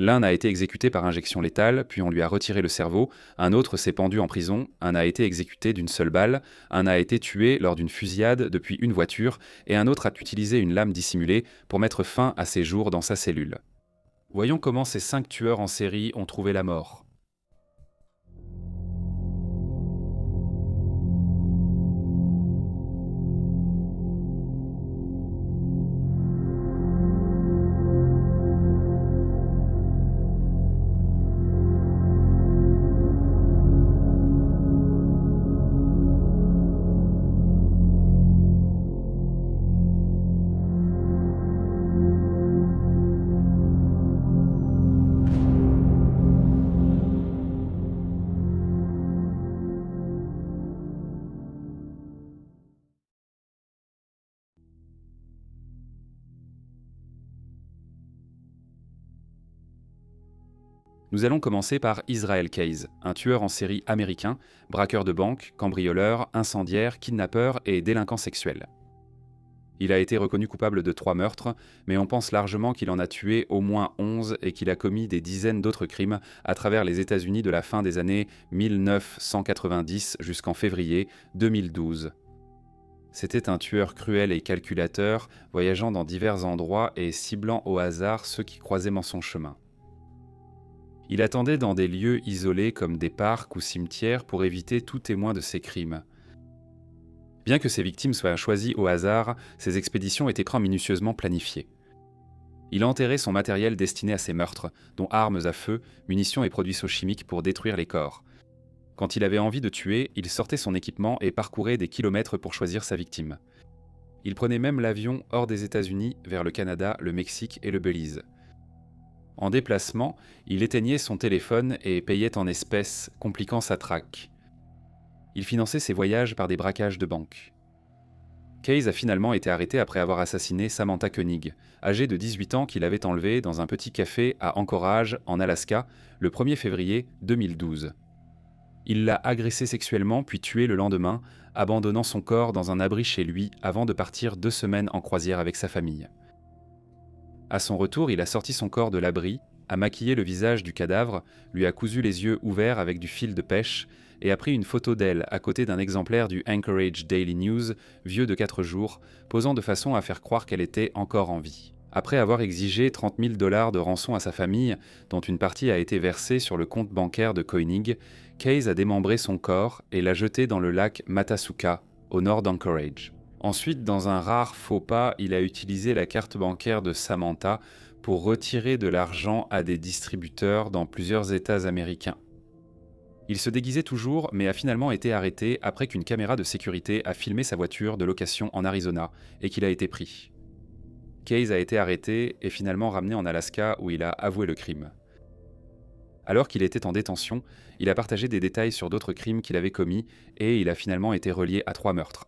L'un a été exécuté par injection létale, puis on lui a retiré le cerveau, un autre s'est pendu en prison, un a été exécuté d'une seule balle, un a été tué lors d'une fusillade depuis une voiture, et un autre a utilisé une lame dissimulée pour mettre fin à ses jours dans sa cellule. Voyons comment ces 5 tueurs en série ont trouvé la mort. Nous allons commencer par Israel Keyes, un tueur en série américain, braqueur de banque, cambrioleur, incendiaire, kidnappeur et délinquant sexuel. Il a été reconnu coupable de 3 meurtres, mais on pense largement qu'il en a tué au moins 11 et qu'il a commis des dizaines d'autres crimes à travers les États-Unis de la fin des années 1990 jusqu'en février 2012. C'était un tueur cruel et calculateur, voyageant dans divers endroits et ciblant au hasard ceux qui croisaient son chemin. Il attendait dans des lieux isolés comme des parcs ou cimetières pour éviter tout témoin de ses crimes. Bien que ses victimes soient choisies au hasard, ses expéditions étaient minutieusement planifiées. Il enterrait son matériel destiné à ses meurtres, dont armes à feu, munitions et produits chimiques pour détruire les corps. Quand il avait envie de tuer, il sortait son équipement et parcourait des kilomètres pour choisir sa victime. Il prenait même l'avion hors des États-Unis vers le Canada, le Mexique et le Belize. En déplacement, il éteignait son téléphone et payait en espèces, compliquant sa traque. Il finançait ses voyages par des braquages de banque. Keyes a finalement été arrêté après avoir assassiné Samantha Koenig, âgée de 18 ans qu'il avait enlevée dans un petit café à Anchorage, en Alaska, le 1er février 2012. Il l'a agressée sexuellement puis tuée le lendemain, abandonnant son corps dans un abri chez lui avant de partir 2 semaines en croisière avec sa famille. À son retour, il a sorti son corps de l'abri, a maquillé le visage du cadavre, lui a cousu les yeux ouverts avec du fil de pêche et a pris une photo d'elle à côté d'un exemplaire du Anchorage Daily News, vieux de 4 jours, posant de façon à faire croire qu'elle était encore en vie. Après avoir exigé $30 000 de rançon à sa famille, dont une partie a été versée sur le compte bancaire de Koenig, Keyes a démembré son corps et l'a jeté dans le lac Matasuca, au nord d'Anchorage. Ensuite, dans un rare faux pas, il a utilisé la carte bancaire de Samantha pour retirer de l'argent à des distributeurs dans plusieurs États américains. Il se déguisait toujours, mais a finalement été arrêté après qu'une caméra de sécurité a filmé sa voiture de location en Arizona et qu'il a été pris. Keyes a été arrêté et finalement ramené en Alaska où il a avoué le crime. Alors qu'il était en détention, il a partagé des détails sur d'autres crimes qu'il avait commis et il a finalement été relié à 3 meurtres.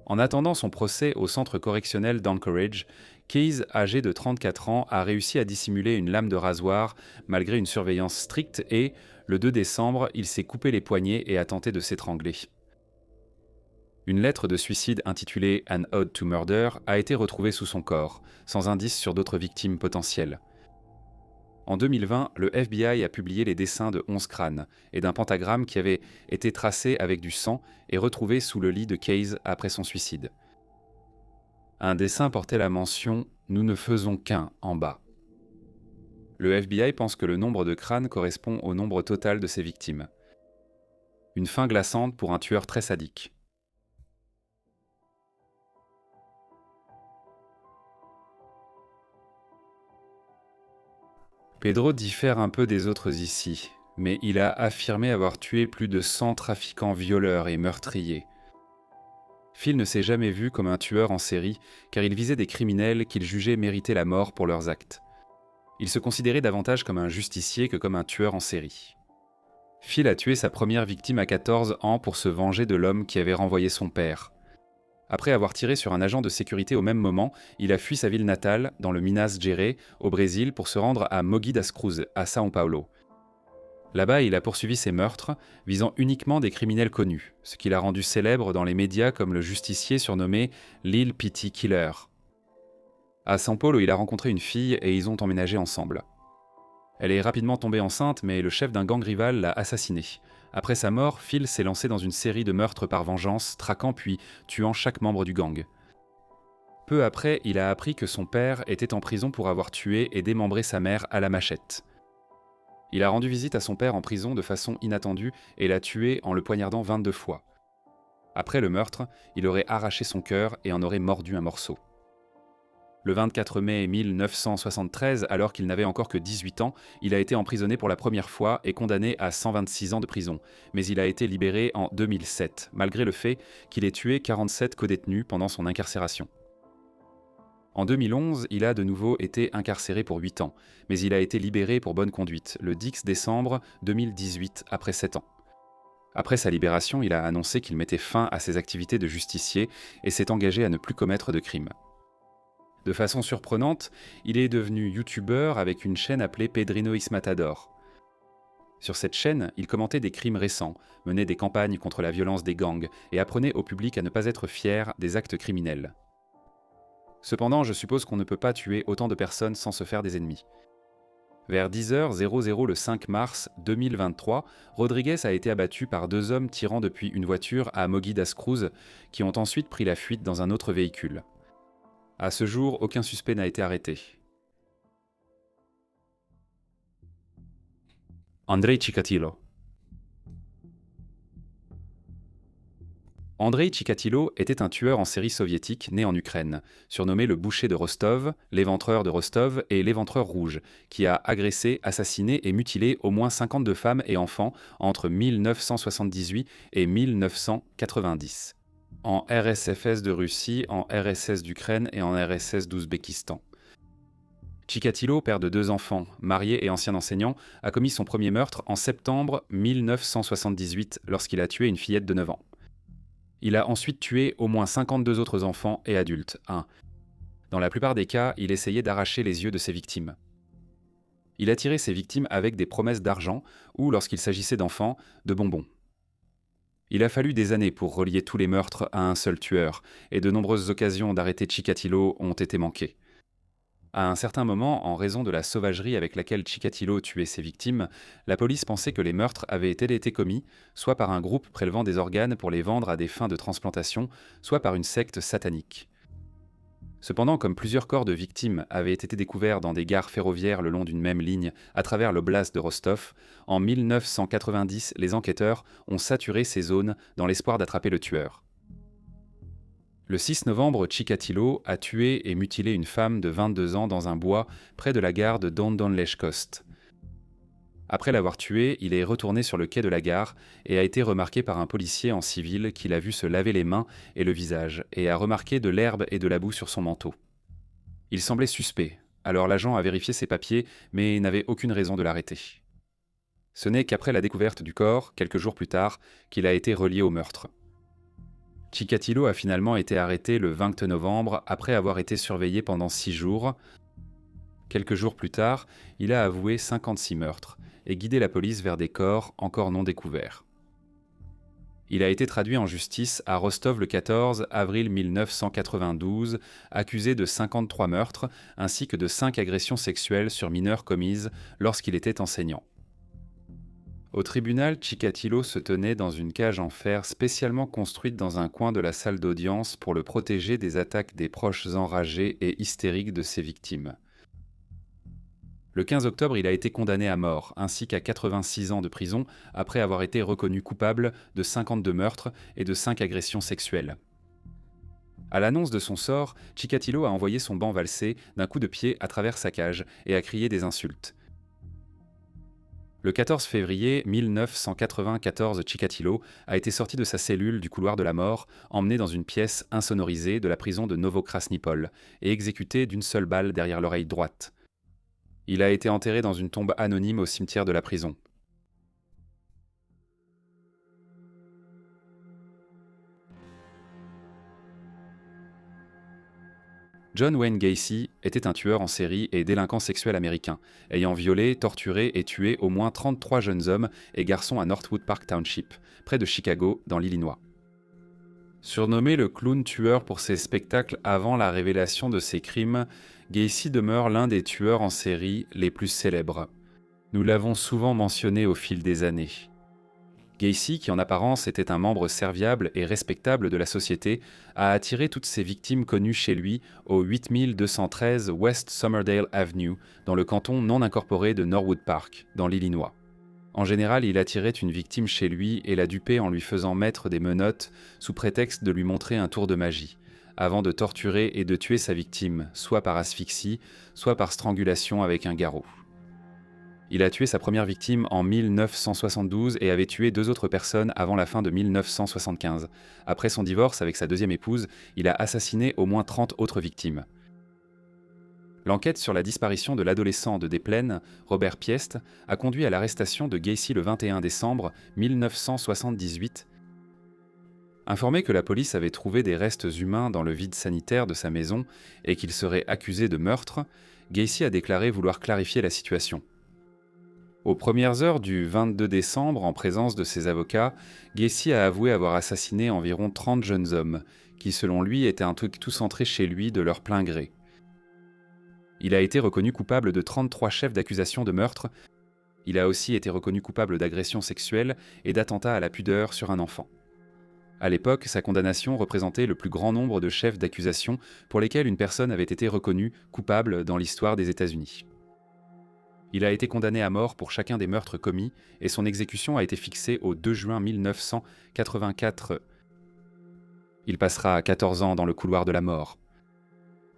En attendant son procès au centre correctionnel d'Anchorage, Keyes, âgé de 34 ans, a réussi à dissimuler une lame de rasoir malgré une surveillance stricte et, le 2 décembre, il s'est coupé les poignets et a tenté de s'étrangler. Une lettre de suicide intitulée « An Ode to Murder » a été retrouvée sous son corps, sans indice sur d'autres victimes potentielles. En 2020, le FBI a publié les dessins de 11 crânes et d'un pentagramme qui avait été tracé avec du sang et retrouvé sous le lit de Keyes après son suicide. Un dessin portait la mention « Nous ne faisons qu'un » en bas. Le FBI pense que le nombre de crânes correspond au nombre total de ses victimes. Une fin glaçante pour un tueur très sadique. Pedro diffère un peu des autres ici, mais il a affirmé avoir tué plus de 100 trafiquants violeurs et meurtriers. Phil ne s'est jamais vu comme un tueur en série, car il visait des criminels qu'il jugeait mériter la mort pour leurs actes. Il se considérait davantage comme un justicier que comme un tueur en série. Phil a tué sa première victime à 14 ans pour se venger de l'homme qui avait renvoyé son père. Après avoir tiré sur un agent de sécurité au même moment, il a fui sa ville natale, dans le Minas Gerais, au Brésil, pour se rendre à Mogi das Cruzes, à São Paulo. Là-bas, il a poursuivi ses meurtres, visant uniquement des criminels connus, ce qui l'a rendu célèbre dans les médias comme le justicier surnommé Lil Pity Killer. À São Paulo, il a rencontré une fille et ils ont emménagé ensemble. Elle est rapidement tombée enceinte, mais le chef d'un gang rival l'a assassinée. Après sa mort, Phil s'est lancé dans une série de meurtres par vengeance, traquant puis tuant chaque membre du gang. Peu après, il a appris que son père était en prison pour avoir tué et démembré sa mère à la machette. Il a rendu visite à son père en prison de façon inattendue et l'a tué en le poignardant 22 fois. Après le meurtre, il aurait arraché son cœur et en aurait mordu un morceau. Le 24 mai 1973, alors qu'il n'avait encore que 18 ans, il a été emprisonné pour la première fois et condamné à 126 ans de prison. Mais il a été libéré en 2007, malgré le fait qu'il ait tué 47 codétenus pendant son incarcération. En 2011, il a de nouveau été incarcéré pour 8 ans, mais il a été libéré pour bonne conduite, le 10 décembre 2018, après 7 ans. Après sa libération, il a annoncé qu'il mettait fin à ses activités de justicier et s'est engagé à ne plus commettre de crimes. De façon surprenante, il est devenu youtubeur avec une chaîne appelée Pedrino X Matador. Sur cette chaîne, il commentait des crimes récents, menait des campagnes contre la violence des gangs et apprenait au public à ne pas être fier des actes criminels. Cependant, je suppose qu'on ne peut pas tuer autant de personnes sans se faire des ennemis. Vers 10h00 le 5 mars 2023, Rodriguez a été abattu par 2 hommes tirant depuis une voiture à Mogi das Cruz, qui ont ensuite pris la fuite dans un autre véhicule. À ce jour, aucun suspect n'a été arrêté. Andrei Chikatilo. Andrei Chikatilo était un tueur en série soviétique né en Ukraine, surnommé le boucher de Rostov, l'éventreur de Rostov et l'éventreur rouge, qui a agressé, assassiné et mutilé au moins 52 femmes et enfants entre 1978 et 1990. En RSFS de Russie, en RSS d'Ukraine et en RSS d'Ouzbékistan. Chikatilo, père de 2 enfants, marié et ancien enseignant, a commis son premier meurtre en septembre 1978 lorsqu'il a tué une fillette de 9 ans. Il a ensuite tué au moins 52 autres enfants et adultes. Dans la plupart des cas, il essayait d'arracher les yeux de ses victimes. Il attirait ses victimes avec des promesses d'argent ou, lorsqu'il s'agissait d'enfants, de bonbons. Il a fallu des années pour relier tous les meurtres à un seul tueur, et de nombreuses occasions d'arrêter Chikatilo ont été manquées. À un certain moment, en raison de la sauvagerie avec laquelle Chikatilo tuait ses victimes, la police pensait que les meurtres avaient été commis soit par un groupe prélevant des organes pour les vendre à des fins de transplantation, soit par une secte satanique. Cependant, comme plusieurs corps de victimes avaient été découverts dans des gares ferroviaires le long d'une même ligne à travers l'oblast de Rostov, en 1990, les enquêteurs ont saturé ces zones dans l'espoir d'attraper le tueur. Le 6 novembre, Chikatilo a tué et mutilé une femme de 22 ans dans un bois près de la gare de Don-Don-Lechkost. Après l'avoir tuée, il est retourné sur le quai de la gare et a été remarqué par un policier en civil qui l'a vu se laver les mains et le visage et a remarqué de l'herbe et de la boue sur son manteau. Il semblait suspect, alors l'agent a vérifié ses papiers mais n'avait aucune raison de l'arrêter. Ce n'est qu'après la découverte du corps, quelques jours plus tard, qu'il a été relié au meurtre. Chikatilo a finalement été arrêté le 20 novembre après avoir été surveillé pendant 6 jours. Quelques jours plus tard, il a avoué 56 meurtres et guidé la police vers des corps encore non découverts. Il a été traduit en justice à Rostov le 14 avril 1992, accusé de 53 meurtres ainsi que de 5 agressions sexuelles sur mineurs commises lorsqu'il était enseignant. Au tribunal, Chikatilo se tenait dans une cage en fer spécialement construite dans un coin de la salle d'audience pour le protéger des attaques des proches enragés et hystériques de ses victimes. Le 15 octobre, il a été condamné à mort, ainsi qu'à 86 ans de prison, après avoir été reconnu coupable de 52 meurtres et de 5 agressions sexuelles. À l'annonce de son sort, Chikatilo a envoyé son banc valser d'un coup de pied à travers sa cage et a crié des insultes. Le 14 février 1994, Chikatilo a été sorti de sa cellule du couloir de la mort, emmené dans une pièce insonorisée de la prison de Novokrasnipol et exécuté d'une seule balle derrière l'oreille droite. Il a été enterré dans une tombe anonyme au cimetière de la prison. John Wayne Gacy était un tueur en série et délinquant sexuel américain, ayant violé, torturé et tué au moins 33 jeunes hommes et garçons à Northwood Park Township, près de Chicago, dans l'Illinois. Surnommé le clown tueur pour ses spectacles avant la révélation de ses crimes, Gacy demeure l'un des tueurs en série les plus célèbres. Nous l'avons souvent mentionné au fil des années. Gacy, qui en apparence était un membre serviable et respectable de la société, a attiré toutes ses victimes connues chez lui au 8213 West Somerdale Avenue, dans le canton non incorporé de Norwood Park, dans l'Illinois. En général, il attirait une victime chez lui et la dupait en lui faisant mettre des menottes sous prétexte de lui montrer un tour de magie, avant de torturer et de tuer sa victime, soit par asphyxie, soit par strangulation avec un garrot. Il a tué sa première victime en 1972 et avait tué 2 autres personnes avant la fin de 1975. Après son divorce avec sa deuxième épouse, il a assassiné au moins 30 autres victimes. L'enquête sur la disparition de l'adolescent de Des Plaines, Robert Piest, a conduit à l'arrestation de Gacy le 21 décembre 1978. Informé que la police avait trouvé des restes humains dans le vide sanitaire de sa maison et qu'il serait accusé de meurtre, Gacy a déclaré vouloir clarifier la situation. Aux premières heures du 22 décembre, en présence de ses avocats, Gacy a avoué avoir assassiné environ 30 jeunes hommes, qui selon lui étaient un truc tout centré chez lui de leur plein gré. Il a été reconnu coupable de 33 chefs d'accusation de meurtre. Il a aussi été reconnu coupable d'agression sexuelle et d'attentat à la pudeur sur un enfant. À l'époque, sa condamnation représentait le plus grand nombre de chefs d'accusation pour lesquels une personne avait été reconnue coupable dans l'histoire des États-Unis. Il a été condamné à mort pour chacun des meurtres commis et son exécution a été fixée au 2 juin 1984. Il passera 14 ans dans le couloir de la mort.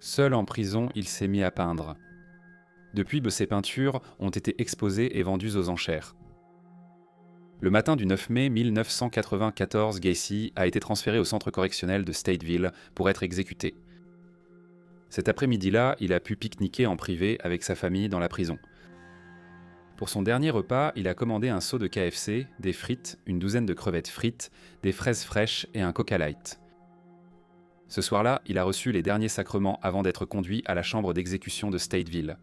Seul en prison, il s'est mis à peindre. Depuis, ses peintures ont été exposées et vendues aux enchères. Le matin du 9 mai 1994, Gacy a été transféré au centre correctionnel de Stateville pour être exécuté. Cet après-midi-là, il a pu pique-niquer en privé avec sa famille dans la prison. Pour son dernier repas, il a commandé un seau de KFC, des frites, une douzaine de crevettes frites, des fraises fraîches et un Coca Light. Ce soir-là, il a reçu les derniers sacrements avant d'être conduit à la chambre d'exécution de Stateville.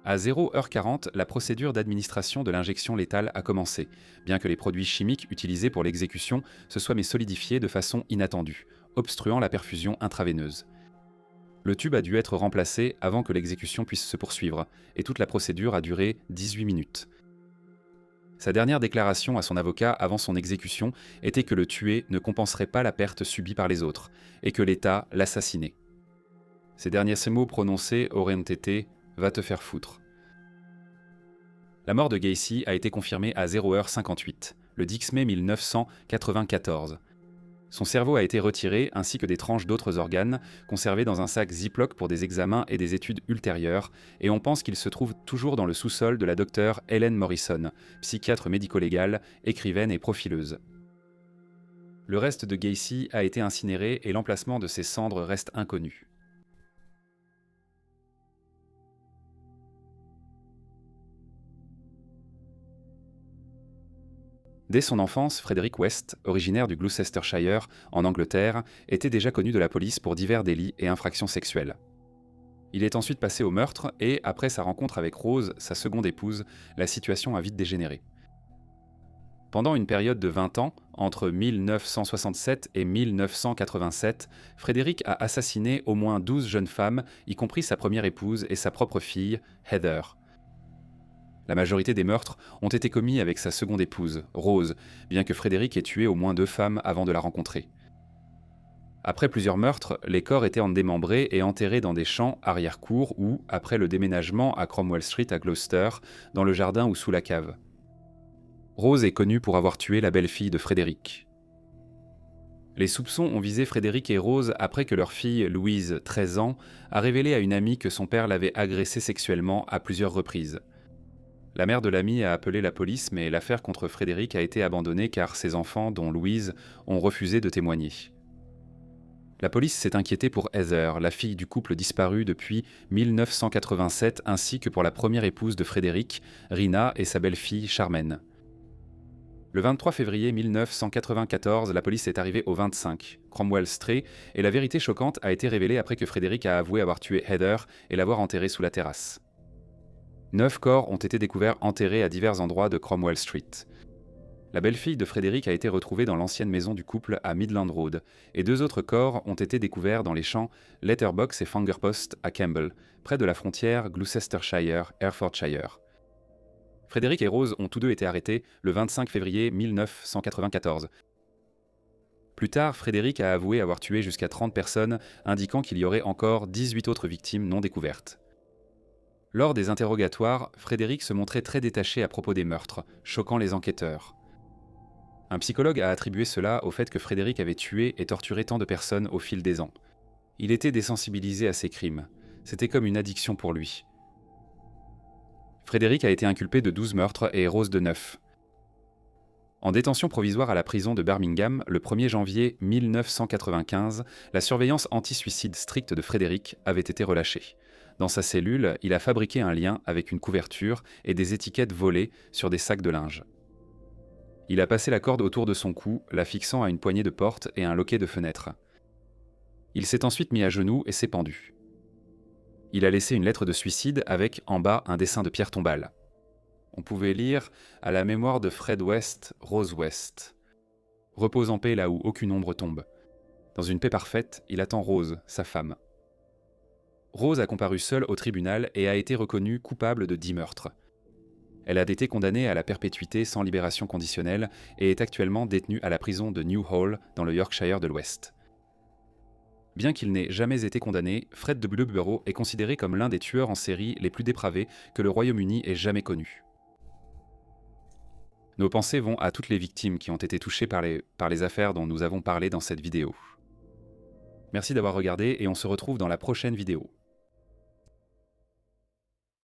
À 0h40, la procédure d'administration de l'injection létale a commencé, bien que les produits chimiques utilisés pour l'exécution se soient solidifiés de façon inattendue, obstruant la perfusion intraveineuse. Le tube a dû être remplacé avant que l'exécution puisse se poursuivre, et toute la procédure a duré 18 minutes. Sa dernière déclaration à son avocat avant son exécution était que le tué ne compenserait pas la perte subie par les autres, et que l'État l'assassinait. Ces derniers mots prononcés auraient été « va te faire foutre ». La mort de Gacy a été confirmée à 0h58, le 10 mai 1994. Son cerveau a été retiré ainsi que des tranches d'autres organes, conservés dans un sac Ziploc pour des examens et des études ultérieures, et on pense qu'il se trouve toujours dans le sous-sol de la docteure Helen Morrison, psychiatre médico-légale, écrivaine et profileuse. Le reste de Gacy a été incinéré et l'emplacement de ses cendres reste inconnu. Dès son enfance, Frederick West, originaire du Gloucestershire, en Angleterre, était déjà connu de la police pour divers délits et infractions sexuelles. Il est ensuite passé au meurtre et, après sa rencontre avec Rose, sa seconde épouse, la situation a vite dégénéré. Pendant une période de 20 ans, entre 1967 et 1987, Frederick a assassiné au moins 12 jeunes femmes, y compris sa première épouse et sa propre fille, Heather. La majorité des meurtres ont été commis avec sa seconde épouse, Rose, bien que Frederick ait tué au moins 2 femmes avant de la rencontrer. Après plusieurs meurtres, les corps étaient démembrés et enterrés dans des champs arrière-cour ou, après le déménagement à Cromwell Street à Gloucester, dans le jardin ou sous la cave. Rose est connue pour avoir tué la belle-fille de Frederick. Les soupçons ont visé Frederick et Rose après que leur fille, Louise, 13 ans, a révélé à une amie que son père l'avait agressée sexuellement à plusieurs reprises. La mère de l'amie a appelé la police, mais l'affaire contre Frederick a été abandonnée car ses enfants, dont Louise, ont refusé de témoigner. La police s'est inquiétée pour Heather, la fille du couple disparu depuis 1987, ainsi que pour la première épouse de Frederick, Rina, et sa belle-fille Charmaine. Le 23 février 1994, la police est arrivée au 25, Cromwell Street, et la vérité choquante a été révélée après que Frederick a avoué avoir tué Heather et l'avoir enterrée sous la terrasse. 9 corps ont été découverts enterrés à divers endroits de Cromwell Street. La belle-fille de Frederick a été retrouvée dans l'ancienne maison du couple à Midland Road, et 2 autres corps ont été découverts dans les champs Letterbox et Fingerpost à Campbell, près de la frontière Gloucestershire-Herefordshire. Frédéric et Rose ont tous deux été arrêtés le 25 février 1994. Plus tard, Frédéric a avoué avoir tué jusqu'à 30 personnes, indiquant qu'il y aurait encore 18 autres victimes non découvertes. Lors des interrogatoires, Frédéric se montrait très détaché à propos des meurtres, choquant les enquêteurs. Un psychologue a attribué cela au fait que Frédéric avait tué et torturé tant de personnes au fil des ans. Il était désensibilisé à ces crimes. C'était comme une addiction pour lui. Frédéric a été inculpé de 12 meurtres et Rose de 9. En détention provisoire à la prison de Birmingham, le 1er janvier 1995, la surveillance anti-suicide stricte de Frédéric avait été relâchée. Dans sa cellule, il a fabriqué un lien avec une couverture et des étiquettes volées sur des sacs de linge. Il a passé la corde autour de son cou, la fixant à une poignée de porte et un loquet de fenêtre. Il s'est ensuite mis à genoux et s'est pendu. Il a laissé une lettre de suicide avec, en bas, un dessin de pierre tombale. On pouvait lire « À la mémoire de Fred West, Rose West. Repose en paix là où aucune ombre tombe. Dans une paix parfaite, il attend Rose, sa femme. » Rose a comparu seule au tribunal et a été reconnue coupable de 10 meurtres. Elle a été condamnée à la perpétuité sans libération conditionnelle et est actuellement détenue à la prison de New Hall dans le Yorkshire de l'Ouest. Bien qu'il n'ait jamais été condamné, Fred W. Burrow est considéré comme l'un des tueurs en série les plus dépravés que le Royaume-Uni ait jamais connus. Nos pensées vont à toutes les victimes qui ont été touchées par les affaires dont nous avons parlé dans cette vidéo. Merci d'avoir regardé et on se retrouve dans la prochaine vidéo.